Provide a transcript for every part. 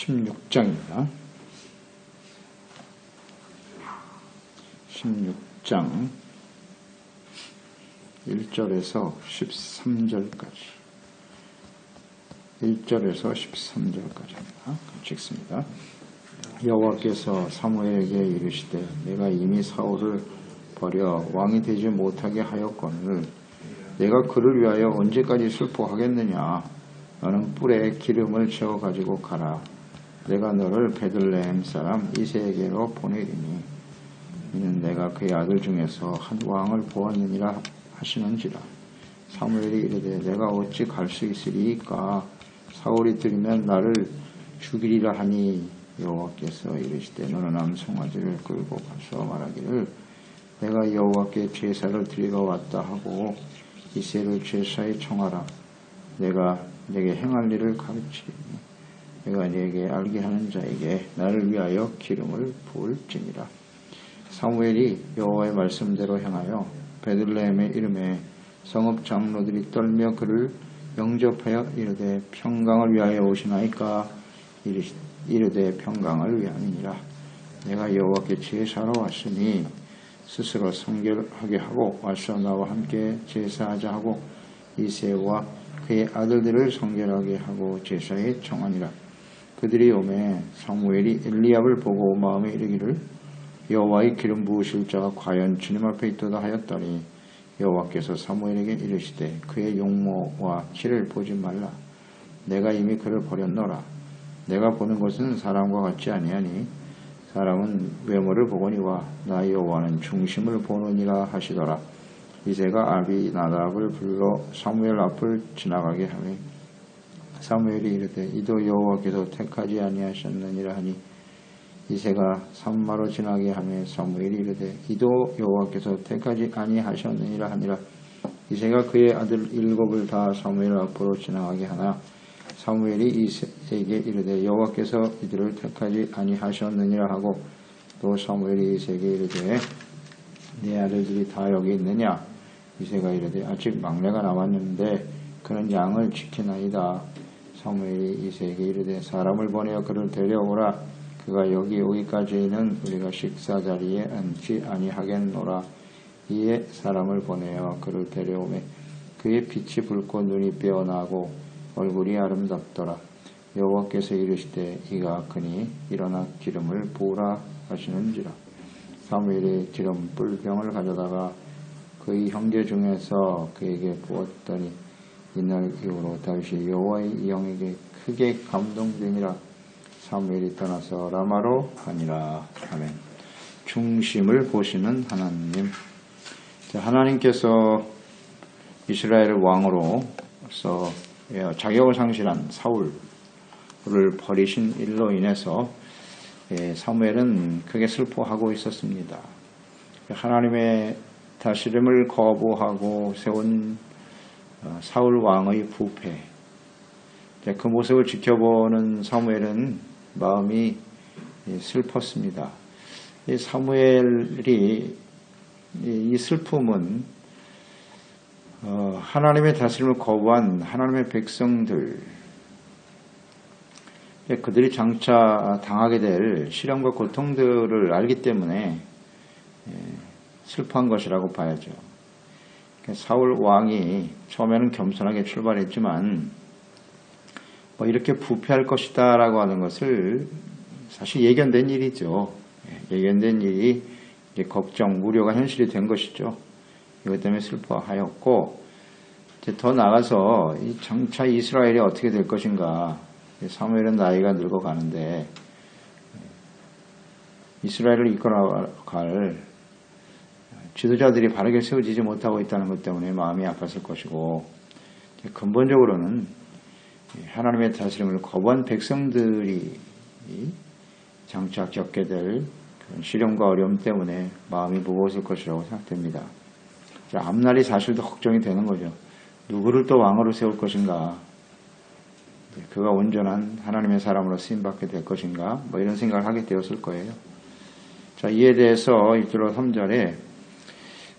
16장입니다. 16장 1절에서 13절까지 1절에서 13절까지입니다. 읽습니다. 여호와께서 사무엘에게 이르시되 내가 이미 사울을 버려 왕이 되지 못하게 하였거늘 내가 그를 위하여 언제까지 슬퍼하겠느냐. 너는 뿔에 기름을 채워 가지고 가라. 내가 너를 베들레헴 사람 이새에게로 보내리니 이는 내가 그의 아들 중에서 한 왕을 보았느니라 하시는지라. 사무엘이 이르되 내가 어찌 갈 수 있으리이까. 사울이 들으면 나를 죽이리라 하니 여호와께서 이르시되 너는 암송아지를 끌고 가서 말하기를 내가 여호와께 제사를 드리러 왔다 하고 이새를 제사에 청하라. 내가 내게 행할 일을 가르치리니 내가 네게 알게 하는 자에게 나를 위하여 기름을 부을지니라. 사무엘이 여호와의 말씀대로 행하여 베들레헴의 이름에 성읍 장로들이 떨며 그를 영접하여 이르되 평강을 위하여 오시나이까. 이르되 평강을 위함이니라. 내가 여호와께 제사로 왔으니 스스로 성결하게 하고 와서 나와 함께 제사하자 하고 이새와 그의 아들들을 성결하게 하고 제사에 청하니라. 그들이 오매 사무엘이 엘리압을 보고 마음에 이르기를 여호와의 기름 부으실 자가 과연 주님 앞에 있도다 하였더니 여호와께서 사무엘에게 이르시되 그의 용모와 키를 보지 말라. 내가 이미 그를 버렸노라. 내가 보는 것은 사람과 같지 아니하니 사람은 외모를 보거니와 나 여호와는 중심을 보느니라 하시더라. 이새가 아비나답을 불러 사무엘 앞을 지나가게 하매 사무엘이 이르되 이도 여호와께서 택하지 아니하셨느니라 하니 이새가 산마로 지나게 하매 사무엘이 이르되 이도 여호와께서 택하지 아니하셨느니라 하니라. 이새가 그의 아들 7을 다 사무엘 앞으로 지나가게 하나 사무엘이 이새에게 이르되 여호와께서 이들을 택하지 아니하셨느니라 하고 또 사무엘이 이새에게 이르되 네 아들들이 다 여기 있느냐. 이새가 이르되 아직 막내가 남았는데 그는 양을 지키나이다. 사무엘이 이새에게 이르되 사람을 보내어 그를 데려오라. 그가 여기 오기까지는 우리가 식사 자리에 앉지 아니하겠노라. 이에 사람을 보내어 그를 데려오매 그의 빛이 붉고 눈이 빼어나고 얼굴이 아름답더라. 여호와께서 이르시되 이가 그니 일어나 기름을 부으라 하시는지라. 사무엘이 기름 뿔병을 가져다가 그의 형제 중에서 그에게 부었더니 이날 이후로 다윗이 여호와의 영에게 크게 감동되니라. 사무엘이 떠나서 라마로 가니라. 아멘. 중심을 보시는 하나님. 하나님께서 이스라엘을 왕으로서 자격을 상실한 사울을 버리신 일로 인해서 사무엘은 크게 슬퍼하고 있었습니다. 하나님의 다스림을 거부하고 세운 사울 왕의 부패, 그 모습을 지켜보는 사무엘은 마음이 슬펐습니다. 사무엘이 이 슬픔은 하나님의 다스림을 거부한 하나님의 백성들, 그들이 장차 당하게 될 시련과 고통들을 알기 때문에 슬퍼한 것이라고 봐야죠. 사울 왕이 처음에는 겸손하게 출발했지만 이렇게 부패할 것이다 라고 하는 것을 사실 예견된 일이죠. 예견된 일이 이제 걱정, 우려가 현실이 된 것이죠. 이것 때문에 슬퍼하였고 이제 더 나아가서 이 장차 이스라엘이 어떻게 될 것인가. 사무엘은 나이가 늙어가는데 이스라엘을 이끌어갈 지도자들이 바르게 세워지지 못하고 있다는 것 때문에 마음이 아팠을 것이고 근본적으로는 하나님의 다스림을 거부한 백성들이 장차 겪게 될 시련과 어려움 때문에 마음이 무거웠을 것이라고 생각됩니다. 앞날이 사실도 걱정이 되는 거죠. 누구를 또 왕으로 세울 것인가. 그가 온전한 하나님의 사람으로 쓰임받게 될 것인가. 이런 생각을 하게 되었을 거예요. 자, 이에 대해서 1절 3절에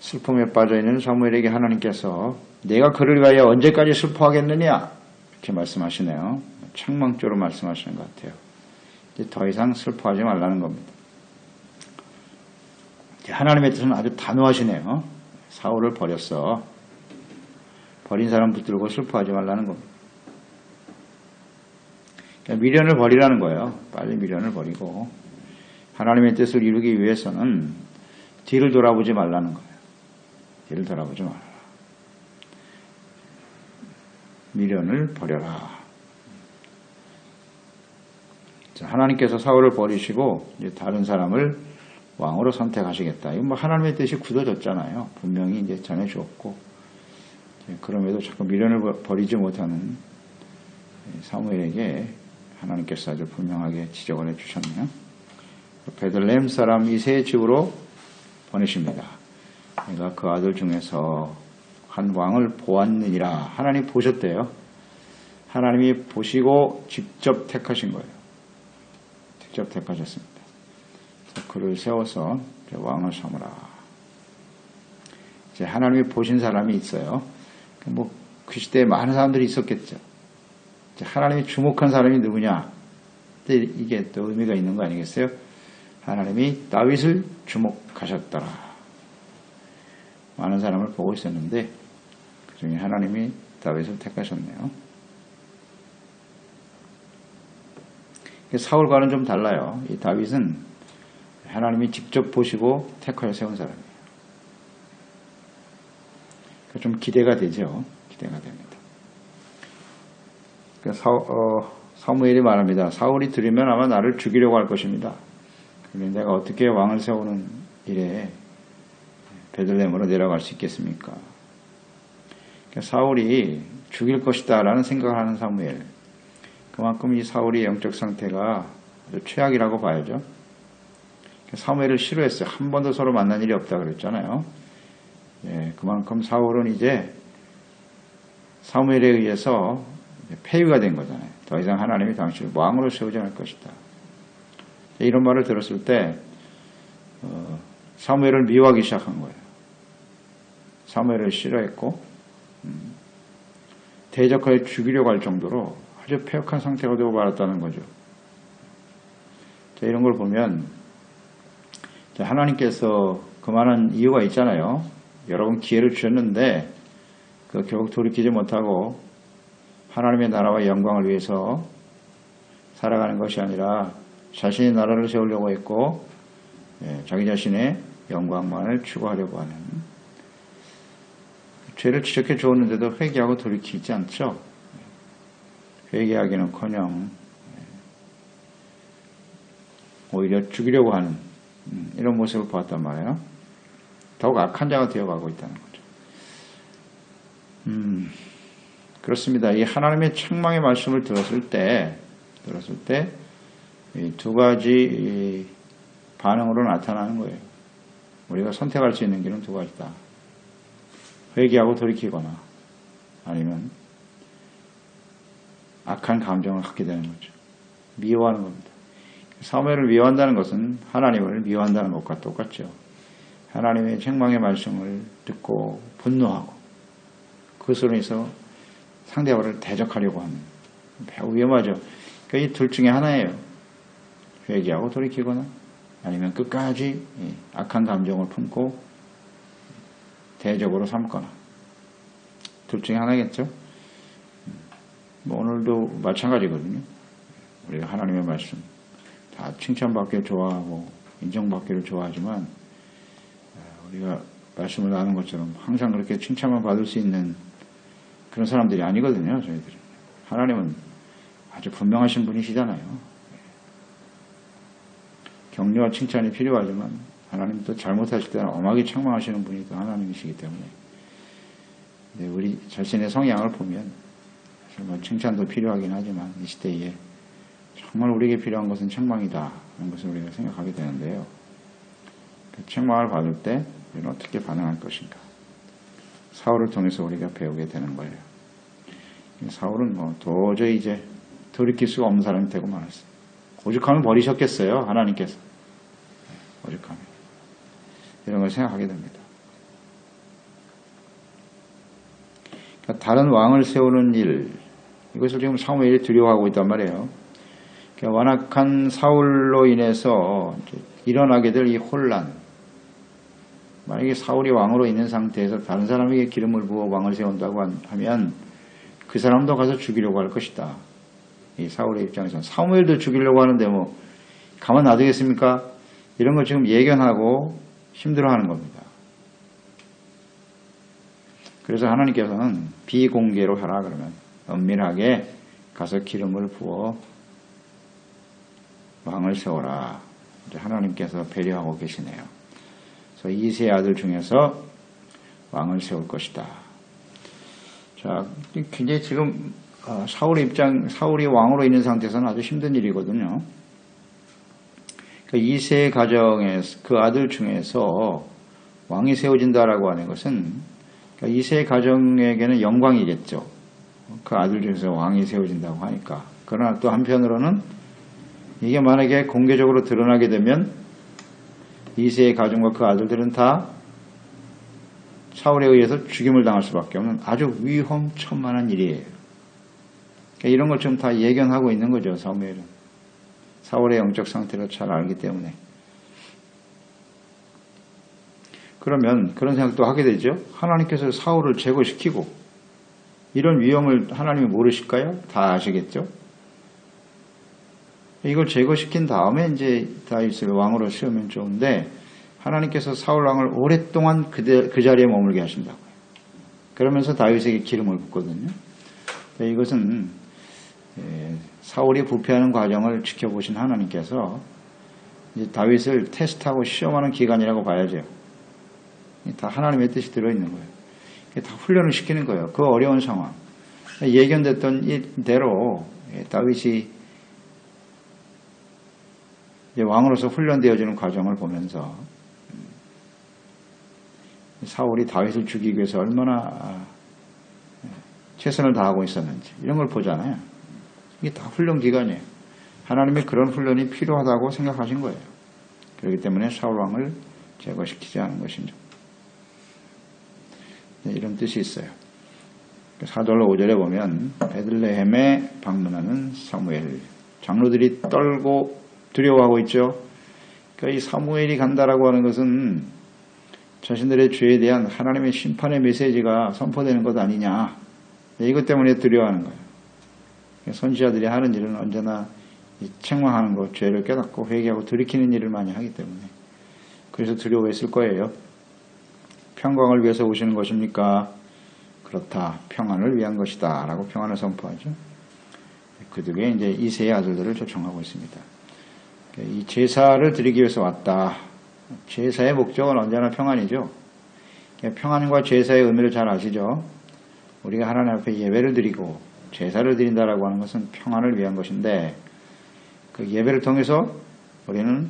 슬픔에 빠져있는 사무엘에게 하나님께서 내가 그를 위하여 언제까지 슬퍼하겠느냐 이렇게 말씀하시네요. 책망조로 말씀하시는 것 같아요. 이제 더 이상 슬퍼하지 말라는 겁니다. 하나님의 뜻은 아주 단호하시네요. 사울을 버렸어. 버린 사람 붙들고 슬퍼하지 말라는 겁니다. 그러니까 미련을 버리라는 거예요. 빨리 미련을 버리고 하나님의 뜻을 이루기 위해서는 뒤를 돌아보지 말라는 거예요. 뒤를 돌아보지 말라. 미련을 버려라. 자, 하나님께서 사울을 버리시고 이제 다른 사람을 왕으로 선택하시겠다. 이건 뭐 하나님의 뜻이 굳어졌잖아요. 분명히 이제 전해주었고, 그럼에도 자꾸 미련을 버리지 못하는 사무엘에게 하나님께서 아주 분명하게 지적을 해주셨네요. 베들레헴 사람 이새의 집으로 보내십니다. 그러니까 그 아들 중에서 한 왕을 보았느니라. 하나님 보셨대요. 하나님이 보시고 직접 택하신 거예요. 직접 택하셨습니다. 그를 세워서 왕을 삼으라. 이제 하나님이 보신 사람이 있어요. 뭐 그 시대에 많은 사람들이 있었겠죠. 이제 하나님이 주목한 사람이 누구냐? 이게 또 의미가 있는 거 아니겠어요? 하나님이 다윗을 주목하셨더라. 많은 사람을 보고 있었는데 그 중에 하나님이 다윗을 택하셨네요. 사울과는 좀 달라요. 이 다윗은 하나님이 직접 보시고 택하여 세운 사람이에요. 좀 기대가 되죠. 기대가 됩니다. 사무엘이 말합니다. 사울이 들으면 아마 나를 죽이려고 할 것입니다. 그런데 내가 어떻게 왕을 세우는 일에 베들레헴으로 내려갈 수 있겠습니까? 사울이 죽일 것이다 라는 생각을 하는 사무엘. 그만큼 이 사울의 영적 상태가 아주 최악이라고 봐야죠. 사무엘을 싫어했어요. 한 번도 서로 만난 일이 없다 그랬잖아요. 예, 그만큼 사울은 이제 사무엘에 의해서 폐위가 된 거잖아요. 더 이상 하나님이 당신을 왕으로 세우지 않을 것이다. 이런 말을 들었을 때 사무엘을 미워하기 시작한 거예요. 사무엘을 싫어했고 대적하여 죽이려고 할 정도로 아주 폐역한 상태가 되고 말았다는 거죠. 자, 이런 걸 보면 하나님께서 그만한 이유가 있잖아요. 여러 번 기회를 주셨는데 결국 돌이키지 못하고 하나님의 나라와 영광을 위해서 살아가는 것이 아니라 자신의 나라를 세우려고 했고 자기 자신의 영광만을 추구하려고 하는, 죄를 지적해 주었는데도 회개하고 돌이키지 않죠. 회개하기는커녕 오히려 죽이려고 하는 이런 모습을 보았단 말이에요. 더욱 악한 자가 되어가고 있다는 거죠. 그렇습니다. 이 하나님의 책망의 말씀을 들었을 때 이 두 가지 반응으로 나타나는 거예요. 우리가 선택할 수 있는 길은 두 가지다. 회개하고 돌이키거나 아니면 악한 감정을 갖게 되는 거죠. 미워하는 겁니다. 사무엘을 미워한다는 것은 하나님을 미워한다는 것과 똑같죠. 하나님의 책망의 말씀을 듣고 분노하고 그것으로 인해서 상대방을 대적하려고 하는, 매우 위험하죠. 그러니까 이 둘 중에 하나예요. 회개하고 돌이키거나 아니면 끝까지 악한 감정을 품고 대적으로 삼거나, 둘 중에 하나겠죠. 오늘도 마찬가지거든요. 우리가 하나님의 말씀 다 칭찬받기를 좋아하고 인정받기를 좋아하지만 우리가 말씀을 나눈 것처럼 항상 그렇게 칭찬만 받을 수 있는 그런 사람들이 아니거든요. 저희들은. 하나님은 아주 분명하신 분이시잖아요. 격려와 칭찬이 필요하지만 하나님 또 잘못하실 때는 엄하게 책망하시는 분이 또 하나님이시기 때문에 우리 자신의 성향을 보면 정말 칭찬도 필요하긴 하지만 이 시대에 정말 우리에게 필요한 것은 책망이다 하는 것을 우리가 생각하게 되는데요. 그 책망을 받을 때 우리는 어떻게 반응할 것인가. 사울을 통해서 우리가 배우게 되는 거예요. 사울은 도저히 이제 돌이킬 수가 없는 사람이 되고 말았어요. 오죽하면 버리셨겠어요, 하나님께서. 오죽하면. 이런 걸 생각하게 됩니다. 그러니까 다른 왕을 세우는 일, 이것을 지금 사무엘이 두려워하고 있단 말이에요. 완악한 사울로 인해서 일어나게 될 이 혼란, 만약에 사울이 왕으로 있는 상태에서 다른 사람에게 기름을 부어 왕을 세운다고 하면 그 사람도 가서 죽이려고 할 것이다. 이 사울의 입장에서는 사무엘도 죽이려고 하는데 뭐 가만 놔두겠습니까? 이런 걸 지금 예견하고 힘들어하는 겁니다. 그래서 하나님께서는 비공개로 하라 그러면 은밀하게 가서 기름을 부어 왕을 세워라. 하나님께서 배려하고 계시네요. 그래서 이세 아들 중에서 왕을 세울 것이다. 자, 굉장히 지금 사울이 왕으로 있는 상태에서는 아주 힘든 일이거든요. 이세 가정의 그 아들 중에서 왕이 세워진다라고 하는 것은 이세 가정에게는 영광이겠죠. 그 아들 중에서 왕이 세워진다고 하니까. 그러나 또 한편으로는 이게 만약에 공개적으로 드러나게 되면 이세의 가정과 그 아들들은 다 사울에 의해서 죽임을 당할 수밖에 없는 아주 위험천만한 일이에요. 그러니까 이런 걸 좀 다 예견하고 있는 거죠. 사무엘은. 사울의 영적 상태를 잘 알기 때문에. 그러면 그런 생각도 하게 되죠. 하나님께서 사울을 제거시키고 이런 위험을 하나님이 모르실까요? 다 아시겠죠? 이걸 제거시킨 다음에 이제 다윗을 왕으로 세우면 좋은데 하나님께서 사울 왕을 오랫동안 그 자리에 머물게 하신다고요. 그러면서 다윗에게 기름을 붓거든요. 이것은 사울이 부패하는 과정을 지켜보신 하나님께서 이제 다윗을 테스트하고 시험하는 기간이라고 봐야죠. 다 하나님의 뜻이 들어있는 거예요. 다 훈련을 시키는 거예요. 그 어려운 상황. 예견됐던 이대로 다윗이 이제 왕으로서 훈련되어지는 과정을 보면서 사울이 다윗을 죽이기 위해서 얼마나 최선을 다하고 있었는지 이런 걸 보잖아요. 이게 다 훈련 기간이에요. 하나님이 그런 훈련이 필요하다고 생각하신 거예요. 그렇기 때문에 사울 왕을 제거시키지 않은 것이죠. 네, 이런 뜻이 있어요. 4절로 5절에 보면 베들레헴에 방문하는 사무엘. 장로들이 떨고 두려워하고 있죠. 그러니까 이 사무엘이 간다라고 하는 것은 자신들의 죄에 대한 하나님의 심판의 메시지가 선포되는 것 아니냐. 이것 때문에 두려워하는 거예요. 선지자들이 하는 일은 언제나 책망하는 것, 죄를 깨닫고 회개하고 돌이키는 일을 많이 하기 때문에 그래서 두려워했을 거예요. 평강을 위해서 오시는 것입니까? 그렇다. 평안을 위한 것이다. 라고 평안을 선포하죠. 그 덕에 이제 이세의 아들들을 초청하고 있습니다. 이 제사를 드리기 위해서 왔다. 제사의 목적은 언제나 평안이죠. 평안과 제사의 의미를 잘 아시죠? 우리가 하나님 앞에 예배를 드리고 제사를 드린다라고 하는 것은 평안을 위한 것인데 그 예배를 통해서 우리는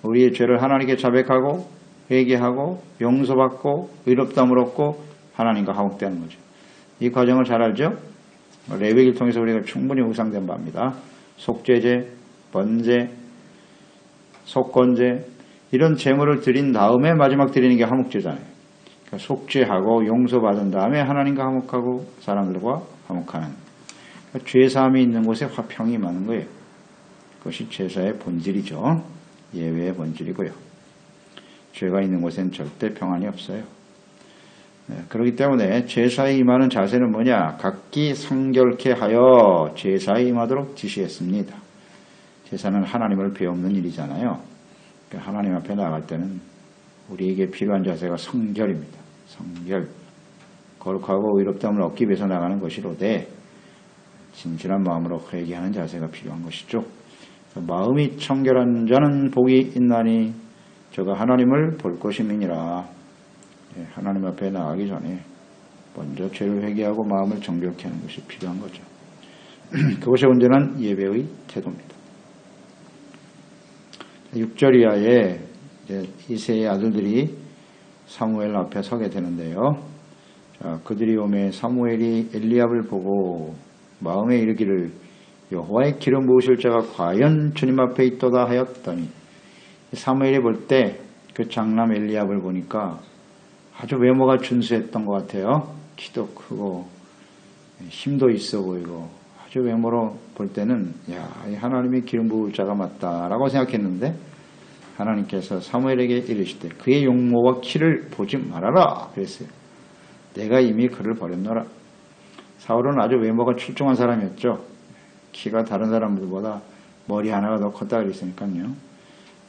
우리의 죄를 하나님께 자백하고 회개하고 용서받고 의롭다함을 얻고 하나님과 화목되는 거죠. 이 과정을 잘 알죠? 레위기를 통해서 우리가 충분히 우상된 바입니다. 속죄제, 번제, 속건제 이런 제물을 드린 다음에 마지막 드리는 게 화목제잖아요. 그러니까 속죄하고 용서받은 다음에 하나님과 화목하고 사람들과 화목하는 그러니까 죄사함이 있는 곳에 화평이 많은 거예요. 그것이 제사의 본질이죠. 예외의 본질이고요. 죄가 있는 곳엔 절대 평안이 없어요. 그렇기 때문에 제사에 임하는 자세는 뭐냐? 각기 성결케 하여 제사에 임하도록 지시했습니다. 제사는 하나님을 배우는 일이잖아요. 그러니까 하나님 앞에 나갈 때는 우리에게 필요한 자세가 성결입니다. 성결. 거룩하고 의롭다함을 얻기 위해서 나가는 것이로되 진실한 마음으로 회개하는 자세가 필요한 것이죠. 마음이 청결한 자는 복이 있나니 저가 하나님을 볼 것임이니라. 하나님 앞에 나가기 전에 먼저 죄를 회개하고 마음을 정결케 하는 것이 필요한 거죠. 그것이 온전한 예배의 태도입니다. 6절 이하에 이세의 아들들이 사무엘 앞에 서게 되는데요. 자, 그들이 오매 사무엘이 엘리압을 보고 마음에 이르기를 여호와의 기름 부으실 자가 과연 주님 앞에 있도다 하였더니 사무엘이 볼 때 그 장남 엘리압을 보니까 아주 외모가 준수했던 것 같아요. 키도 크고 힘도 있어 보이고 아주 외모로 볼 때는 이 하나님이 기름 부을 자가 맞다라고 생각했는데 하나님께서 사무엘에게 이르시되 그의 용모와 키를 보지 말아라 그랬어요. 내가 이미 그를 버렸노라. 사울은 아주 외모가 출중한 사람이었죠. 키가 다른 사람들보다 머리 하나가 더 컸다 그랬으니까요.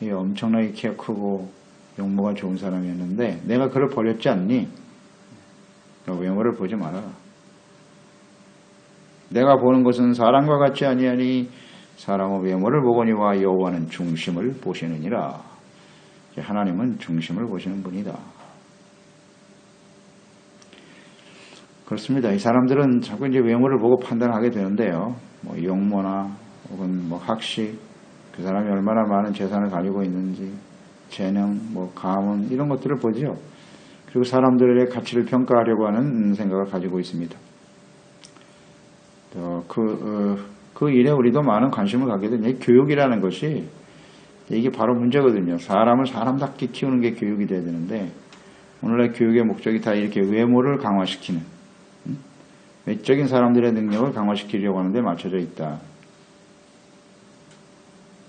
엄청나게 키가 크고 용모가 좋은 사람이었는데 내가 그를 버렸지 않니? 외모를 보지 말아라. 내가 보는 것은 사람과 같지 아니하니 사람의 외모를 보거니와 여호와는 중심을 보시느니라. 하나님은 중심을 보시는 분이다. 그렇습니다. 이 사람들은 자꾸 이제 외모를 보고 판단하게 되는데요. 용모나 혹은 학식, 그 사람이 얼마나 많은 재산을 가지고 있는지, 재능, 가문 이런 것들을 보죠. 그리고 사람들의 가치를 평가하려고 하는 생각을 가지고 있습니다. 그 일에 우리도 많은 관심을 갖게 되는 교육이라는 것이 이게 바로 문제거든요. 사람을 사람답게 키우는 게 교육이 돼야 되는데 오늘날 교육의 목적이 다 이렇게 외모를 강화시키는 외적인 사람들의 능력을 강화시키려고 하는데 맞춰져 있다.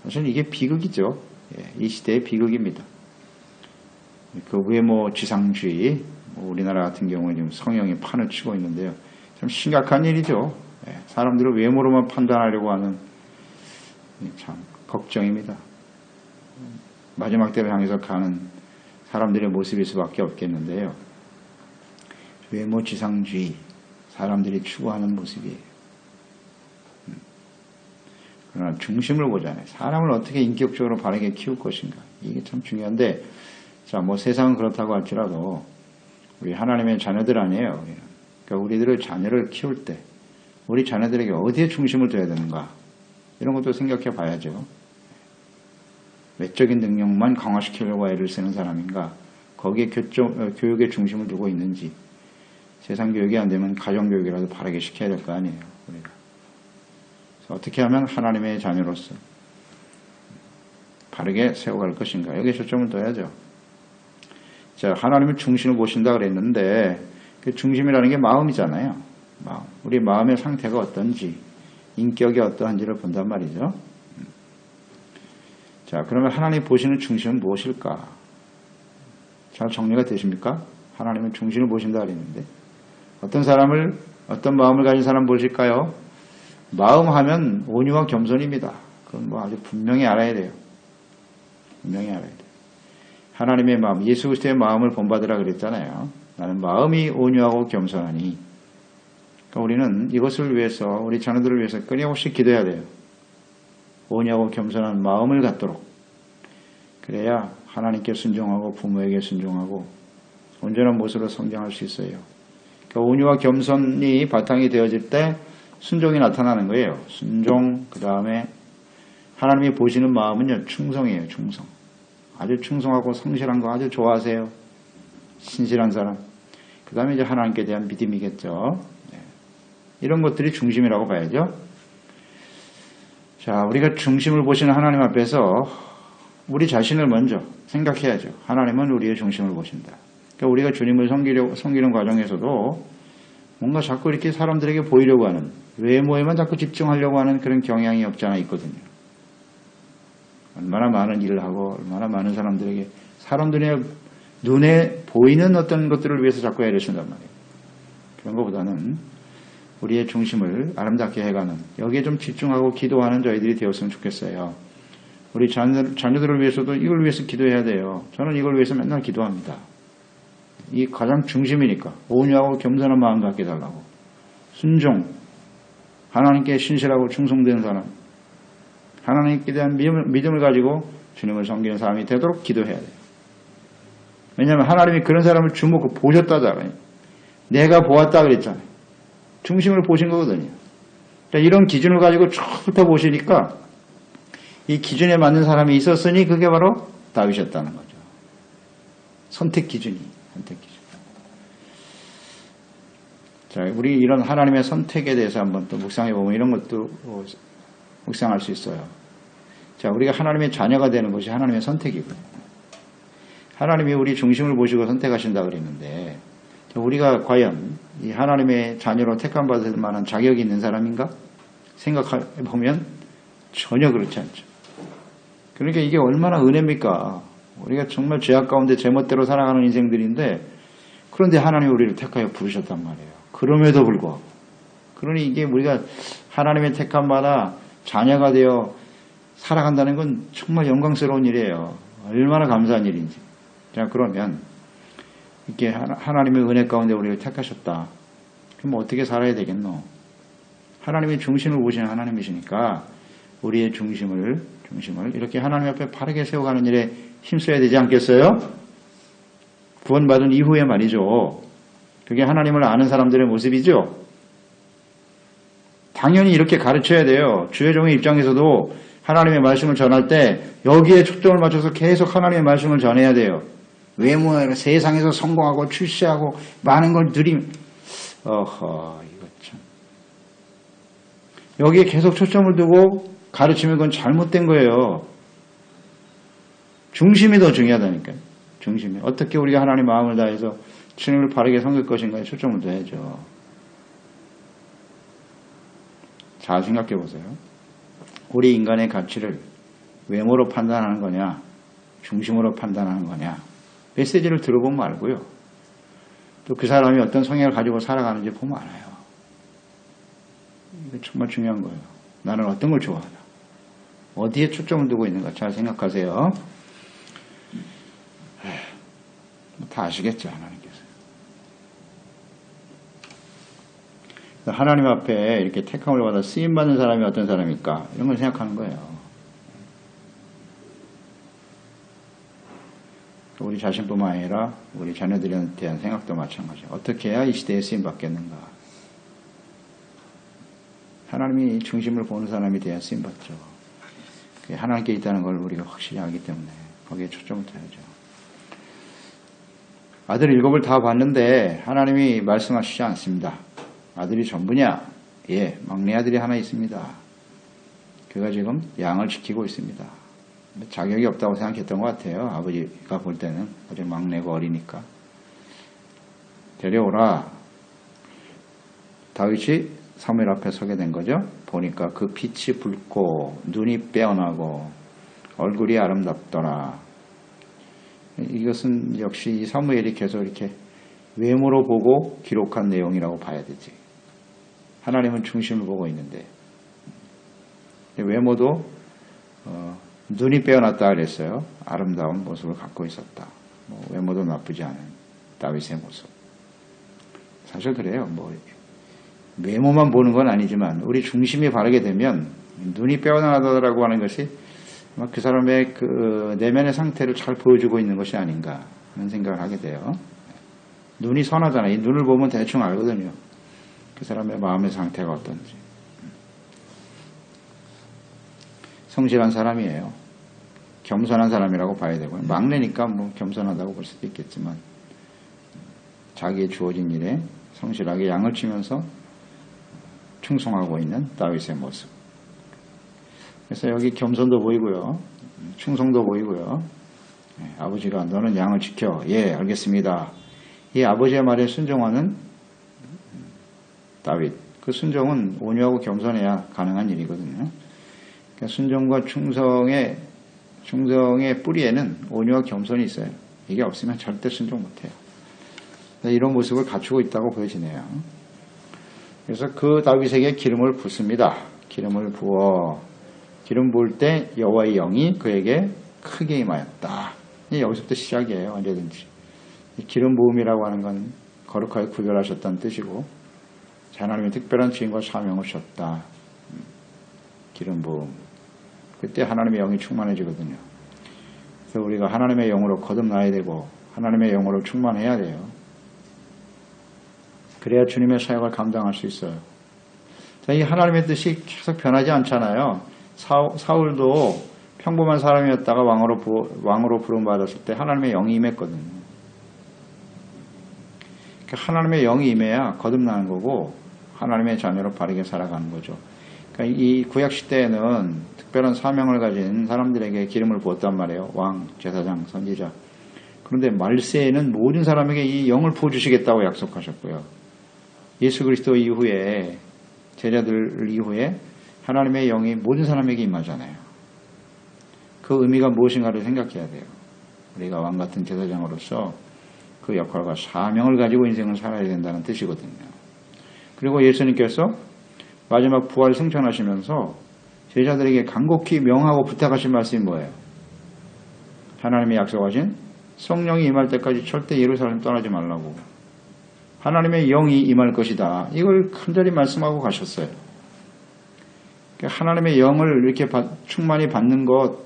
사실 이게 비극이죠. 이 시대의 비극입니다. 그 외모 지상주의, 우리나라 같은 경우에 지금 성형이 판을 치고 있는데요. 참 심각한 일이죠. 사람들을 외모로만 판단하려고 하는 참 걱정입니다. 마지막 때를 향해서 가는 사람들의 모습일 수밖에 없겠는데요. 외모 지상주의, 사람들이 추구하는 모습이에요. 그러나 중심을 보잖아요. 사람을 어떻게 인격적으로 바르게 키울 것인가. 이게 참 중요한데, 세상은 그렇다고 할지라도 우리 하나님의 자녀들 아니에요. 우리는. 그러니까 우리들의 자녀를 키울 때 우리 자녀들에게 어디에 중심을 둬야 되는가 이런 것도 생각해 봐야죠. 외적인 능력만 강화시키려고 애를 쓰는 사람인가, 거기에 교육의 중심을 두고 있는지. 세상 교육이 안 되면 가정 교육이라도 바르게 시켜야 될 거 아니에요. 우리가. 그래서 어떻게 하면 하나님의 자녀로서 바르게 세워갈 것인가, 여기에 초점을 둬야죠. 하나님을 중심을 보신다 그랬는데 그 중심이라는 게 마음이잖아요. 마음. 우리 마음의 상태가 어떤지, 인격이 어떠한지를 본단 말이죠. 그러면 하나님 보시는 중심은 무엇일까? 잘 정리가 되십니까? 하나님은 중심을 보신다 그랬는데 어떤 사람을, 어떤 마음을 가진 사람 보실까요? 마음 하면 온유와 겸손입니다. 그건 아주 분명히 알아야 돼요. 분명히 알아야 돼요. 하나님의 마음, 예수 그리스도의 마음을 본받으라 그랬잖아요. 나는 마음이 온유하고 겸손하니. 그러니까 우리는 이것을 위해서, 우리 자녀들을 위해서 끊임없이 기도해야 돼요. 온유하고 겸손한 마음을 갖도록. 그래야 하나님께 순종하고 부모에게 순종하고 온전한 모습으로 성장할 수 있어요. 그러니까 온유와 겸손이 바탕이 되어질 때 순종이 나타나는 거예요. 순종, 그 다음에 하나님이 보시는 마음은요, 충성이에요. 충성. 아주 충성하고 성실한 거 아주 좋아하세요. 신실한 사람. 그 다음에 이제 하나님께 대한 믿음이겠죠. 이런 것들이 중심이라고 봐야죠. 우리가 중심을 보시는 하나님 앞에서 우리 자신을 먼저 생각해야죠. 하나님은 우리의 중심을 보신다. 그러니까 우리가 주님을 섬기는 과정에서도 뭔가 자꾸 이렇게 사람들에게 보이려고 하는, 외모에만 자꾸 집중하려고 하는 그런 경향이 없지 않아 있거든요. 얼마나 많은 일을 하고 얼마나 많은 사람들에게, 사람들의 눈에 보이는 어떤 것들을 위해서 자꾸 애를 쓴단 말이에요. 그런 것보다는 우리의 중심을 아름답게 해가는, 여기에 좀 집중하고 기도하는 저희들이 되었으면 좋겠어요. 우리 자녀들을 위해서도 이걸 위해서 기도해야 돼요. 저는 이걸 위해서 맨날 기도합니다. 이 가장 중심이니까 온유하고 겸손한 마음 갖게 해달라고. 순종, 하나님께 신실하고 충성된 사람, 하나님께 대한 믿음을 가지고 주님을 섬기는 사람이 되도록 기도해야 돼요. 왜냐하면 하나님이 그런 사람을 주목하고 보셨다잖아요. 내가 보았다 그랬잖아요. 중심을 보신 거거든요. 그러니까 이런 기준을 가지고 쭉 훑어보시니까 이 기준에 맞는 사람이 있었으니 그게 바로 다윗이었다는 거죠. 선택 기준이. 우리 이런 하나님의 선택에 대해서 한번 또 묵상해보면 이런 것도 묵상할 수 있어요. 우리가 하나님의 자녀가 되는 것이 하나님의 선택이거든요. 하나님이 우리 중심을 보시고 선택하신다 그랬는데 우리가 과연 이 하나님의 자녀로 택함받을 만한 자격이 있는 사람인가? 생각해보면 전혀 그렇지 않죠. 그러니까 이게 얼마나 은혜입니까? 우리가 정말 죄악 가운데 제멋대로 살아가는 인생들인데 그런데 하나님이 우리를 택하여 부르셨단 말이에요. 그럼에도 불구하고. 그러니 이게 우리가 하나님의 택함마다 자녀가 되어 살아간다는 건 정말 영광스러운 일이에요. 얼마나 감사한 일인지. 자, 그러면 이렇게 하나님의 은혜 가운데 우리를 택하셨다. 그럼 어떻게 살아야 되겠노? 하나님의 중심을 보시는 하나님이시니까 우리의 중심을 이렇게 하나님 앞에 바르게 세워가는 일에 힘써야 되지 않겠어요? 구원받은 이후에 말이죠. 그게 하나님을 아는 사람들의 모습이죠. 당연히 이렇게 가르쳐야 돼요. 주의 종의 입장에서도 하나님의 말씀을 전할 때 여기에 초점을 맞춰서 계속 하나님의 말씀을 전해야 돼요. 외모에 세상에서 성공하고 출세하고 많은 걸 이거 참. 여기에 계속 초점을 두고 가르치면 그건 잘못된 거예요. 중심이 더 중요하다니까요. 중심이. 어떻게 우리가 하나님 마음을 다해서 주님을 바르게 섬길 것인가에 초점을 둬야죠. 잘 생각해 보세요. 우리 인간의 가치를 외모로 판단하는 거냐, 중심으로 판단하는 거냐. 메시지를 들어보면 알고요. 또 그 사람이 어떤 성향을 가지고 살아가는지 보면 알아요. 이거 정말 중요한 거예요. 나는 어떤 걸 좋아하나. 어디에 초점을 두고 있는가 잘 생각하세요. 다 아시겠죠, 하나님께서. 하나님 앞에 이렇게 택함을 받아 쓰임받는 사람이 어떤 사람일까? 이런 걸 생각하는 거예요. 우리 자신뿐만 아니라 우리 자녀들에 대한 생각도 마찬가지예요. 어떻게 해야 이 시대에 쓰임받겠는가? 하나님이 중심을 보는 사람이 돼야 쓰임받죠. 하나님께 있다는 걸 우리가 확실히 알기 때문에 거기에 초점을 둬야죠. 아들 7을 다 봤는데 하나님이 말씀하시지 않습니다. 아들이 전부냐? 예, 막내 아들이 하나 있습니다. 그가 지금 양을 지키고 있습니다. 자격이 없다고 생각했던 것 같아요. 아버지가 볼 때는 아직 막내고 어리니까. 데려오라. 다윗이 사무엘 앞에 서게 된 거죠. 보니까 그 빛이 붉고 눈이 빼어나고 얼굴이 아름답더라. 이것은 역시 이 사무엘이 계속 이렇게 외모로 보고 기록한 내용이라고 봐야 되지. 하나님은 중심을 보고 있는데 외모도 눈이 빼어났다 그랬어요. 아름다운 모습을 갖고 있었다. 외모도 나쁘지 않은 다윗의 모습. 사실 그래요. 외모만 보는 건 아니지만 우리 중심이 바르게 되면 눈이 빼어나더라고 하는 것이 그 사람의 그 내면의 상태를 잘 보여주고 있는 것이 아닌가 하는 생각을 하게 돼요. 눈이 선하잖아요. 이 눈을 보면 대충 알거든요. 그 사람의 마음의 상태가 어떤지. 성실한 사람이에요. 겸손한 사람이라고 봐야 되고요. 막내니까 겸손하다고 볼 수도 있겠지만 자기의 주어진 일에 성실하게 양을 치면서 충성하고 있는 다윗의 모습. 그래서 여기 겸손도 보이고요. 충성도 보이고요. 아버지가 너는 양을 지켜. 예, 알겠습니다. 이 아버지의 말에 순종하는 다윗. 그 순종은 온유하고 겸손해야 가능한 일이거든요. 그러니까 순종과 충성의 뿌리에는 온유와 겸손이 있어요. 이게 없으면 절대 순종 못해요. 이런 모습을 갖추고 있다고 보여지네요. 그래서 그 다윗에게 기름을 붓습니다. 기름을 부어 기름 부을 때 여호와의 영이 그에게 크게 임하였다. 여기서부터 시작이에요. 언제든지. 기름 부음이라고 하는 건 거룩하게 구별하셨다는 뜻이고 하나님의 특별한 지인과 사명을 주셨다. 기름 부음. 그때 하나님의 영이 충만해지거든요. 그래서 우리가 하나님의 영으로 거듭나야 되고 하나님의 영으로 충만해야 돼요. 그래야 주님의 사역을 감당할 수 있어요. 자, 이 하나님의 뜻이 계속 변하지 않잖아요. 사울도 평범한 사람이었다가 왕으로 부름받았을 때 하나님의 영이 임했거든요. 그러니까 하나님의 영이 임해야 거듭나는 거고 하나님의 자녀로 바르게 살아가는 거죠. 그러니까 이 구약 시대에는 특별한 사명을 가진 사람들에게 기름을 부었단 말이에요. 왕, 제사장, 선지자. 그런데 말세에는 모든 사람에게 이 영을 부어주시겠다고 약속하셨고요. 예수 그리스도 이후에 제자들 이후에 하나님의 영이 모든 사람에게 임하잖아요. 그 의미가 무엇인가를 생각해야 돼요. 우리가 왕같은 제사장으로서 그 역할과 사명을 가지고 인생을 살아야 된다는 뜻이거든요. 그리고 예수님께서 마지막 부활 승천하시면서 제자들에게 간곡히 명하고 부탁하신 말씀이 뭐예요? 하나님이 약속하신 성령이 임할 때까지 절대 예루살렘 떠나지 말라고. 하나님의 영이 임할 것이다. 이걸 간절히 말씀하고 가셨어요. 하나님의 영을 이렇게 충만히 받는 것,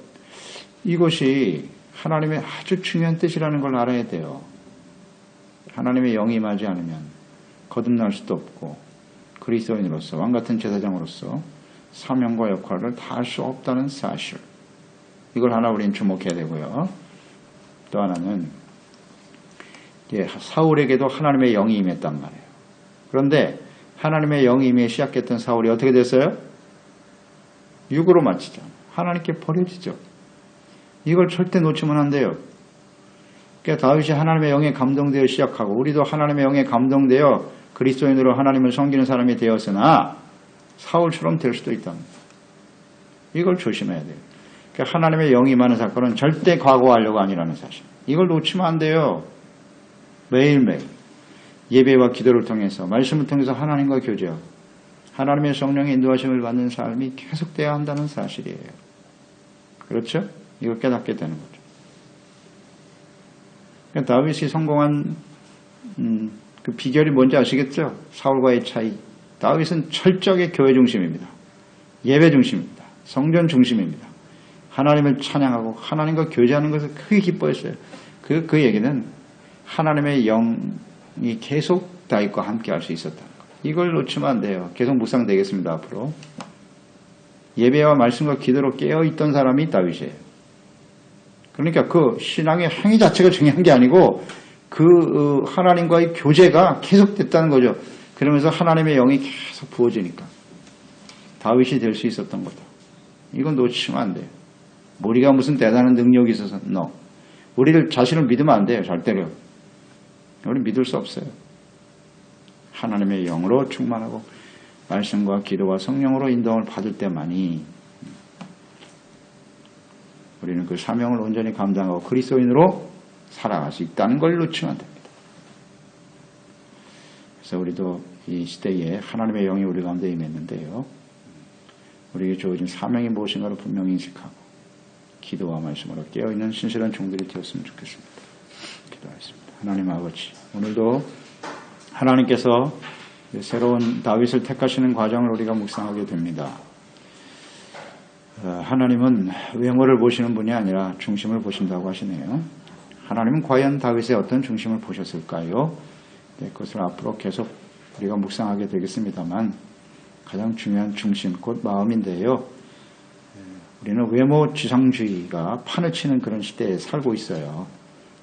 이것이 하나님의 아주 중요한 뜻이라는 걸 알아야 돼요. 하나님의 영이 임하지 않으면 거듭날 수도 없고 그리스도인으로서 왕같은 제사장으로서 사명과 역할을 다 할 수 없다는 사실. 이걸 하나 우리는 주목해야 되고요. 또 하나는 사울에게도 하나님의 영이 임했단 말이에요. 그런데 하나님의 영이 임해 시작했던 사울이 어떻게 됐어요? 육으로 마치죠. 하나님께 버려지죠. 이걸 절대 놓치면 안 돼요. 그러니까 다윗이 하나님의 영에 감동되어 시작하고 우리도 하나님의 영에 감동되어 그리스도인으로 하나님을 섬기는 사람이 되었으나 사울처럼 될 수도 있다. 이걸 조심해야 돼요. 그러니까 하나님의 영이 임하는 사건은 절대 과거하려고 아니라는 사실. 이걸 놓치면 안 돼요. 매일매일 예배와 기도를 통해서 말씀을 통해서 하나님과 교제하고 하나님의 성령의 인도하심을 받는 삶이 계속돼야 한다는 사실이에요. 그렇죠? 이걸 깨닫게 되는 거죠. 그러니까 다윗이 성공한 그 비결이 뭔지 아시겠죠? 사울과의 차이. 다윗은 철저하게 교회 중심입니다. 예배 중심입니다. 성전 중심입니다. 하나님을 찬양하고 하나님과 교제하는 것을 크게 기뻐했어요. 그 얘기는 하나님의 영이 계속 다윗과 함께 할 수 있었다는 것. 이걸 놓치면 안 돼요. 계속 묵상되겠습니다. 앞으로. 예배와 말씀과 기도로 깨어있던 사람이 다윗이에요. 그러니까 그 신앙의 행위 자체가 중요한 게 아니고 그 하나님과의 교제가 계속됐다는 거죠. 그러면서 하나님의 영이 계속 부어지니까 다윗이 될 수 있었던 거다. 이건 놓치면 안 돼요. 우리가 무슨 대단한 능력이 있어서 우리를 자신을 믿으면 안 돼요. 절대로. 우리 믿을 수 없어요. 하나님의 영으로 충만하고 말씀과 기도와 성령으로 인도함을 받을 때만이 우리는 그 사명을 온전히 감당하고 그리스도인으로 살아갈 수 있다는 걸 놓치면 됩니다. 그래서 우리도 이 시대에 하나님의 영이 우리 가운데 임했는데요. 우리에게 주어진 사명이 무엇인가를 분명히 인식하고 기도와 말씀으로 깨어있는 신실한 종들이 되었으면 좋겠습니다. 기도하겠습니다. 하나님 아버지, 오늘도 하나님께서 새로운 다윗을 택하시는 과정을 우리가 묵상하게 됩니다. 하나님은 외모를 보시는 분이 아니라 중심을 보신다고 하시네요. 하나님은 과연 다윗의 어떤 중심을 보셨을까요? 그것을 앞으로 계속 우리가 묵상하게 되겠습니다만 가장 중요한 중심, 곧 마음인데요. 우리는 외모 지상주의가 판을 치는 그런 시대에 살고 있어요.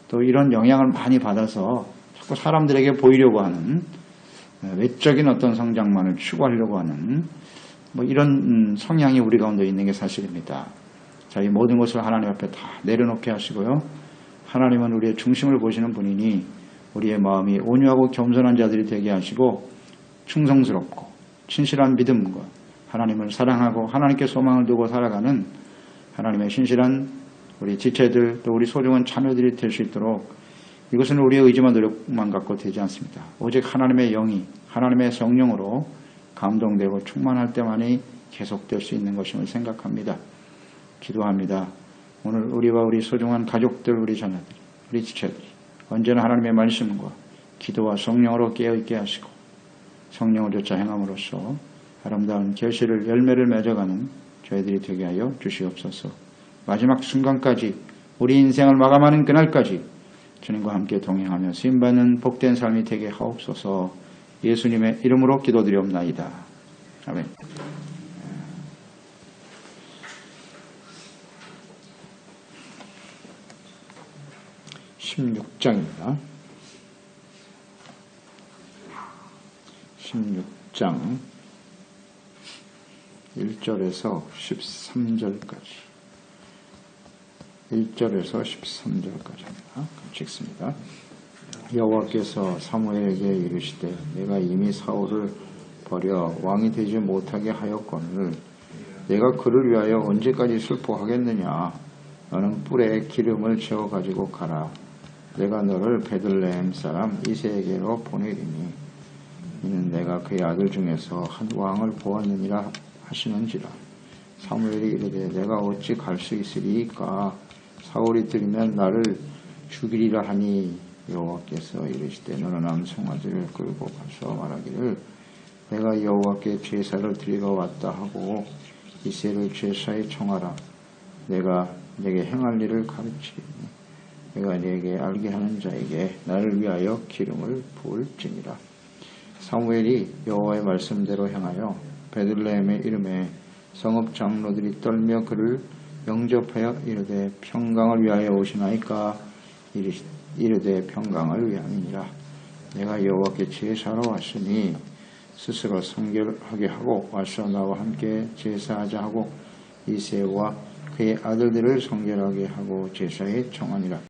또 이런 영향을 많이 받아서 자꾸 사람들에게 보이려고 하는 외적인 어떤 성장만을 추구하려고 하는 이런 성향이 우리 가운데 있는 게 사실입니다. 자, 이 모든 것을 하나님 앞에 다 내려놓게 하시고요. 하나님은 우리의 중심을 보시는 분이니 우리의 마음이 온유하고 겸손한 자들이 되게 하시고 충성스럽고 신실한 믿음과 하나님을 사랑하고 하나님께 소망을 두고 살아가는 하나님의 신실한 우리 지체들 또 우리 소중한 자녀들이 될 수 있도록 이것은 우리의 의지만 노력만 갖고 되지 않습니다. 오직 하나님의 영이 하나님의 성령으로 감동되고 충만할 때만이 계속될 수 있는 것임을 생각합니다. 기도합니다. 오늘 우리와 우리 소중한 가족들, 우리 자녀들, 우리 지체들이 언제나 하나님의 말씀과 기도와 성령으로 깨어있게 하시고 성령을 쫓아 행함으로써 아름다운 결실을 열매를 맺어가는 저희들이 되게 하여 주시옵소서. 마지막 순간까지 우리 인생을 마감하는 그날까지 주님과 함께 동행하며 쓰임받는 복된 삶이 되게 하옵소서. 예수님의 이름으로 기도드리옵나이다. 아멘. 16장입니다. 16장 1절에서 13절까지 1절에서 13절까지입니다. 읽습니다. 여호와께서 사무엘에게 이르시되 내가 이미 사울을 버려 왕이 되지 못하게 하였거늘 내가 그를 위하여 언제까지 슬퍼하겠느냐. 너는 뿔에 기름을 채워 가지고 가라. 내가 너를 베들레헴 사람 이새에게로 보내리니 이는 내가 그의 아들 중에서 한 왕을 보았느니라 하시는지라. 사무엘이 이르되 내가 어찌 갈 수 있으리까. 사울이 들으면 나를 죽이리라 하니 여호와께서 이르시되 너는 암송아지를 끌고 가서 말하기를 내가 여호와께 제사를 드리러 왔다 하고 이새를 제사에 청하라. 내가 내게 행할 일을 가르치리니 내가 네게 알게 하는 자에게 나를 위하여 기름을 부을지니라. 사무엘이 여호와의 말씀대로 행하여 베들레헴의 이름에 성읍 장로들이 떨며 그를 영접하여 이르되 평강을 위하여 오시나이까. 이르되 평강을 위함이니라. 내가 여호와께 제사로 왔으니 스스로 성결하게 하고 와서 나와 함께 제사하자 하고 이새와 그의 아들들을 성결하게 하고 제사에 청하니라.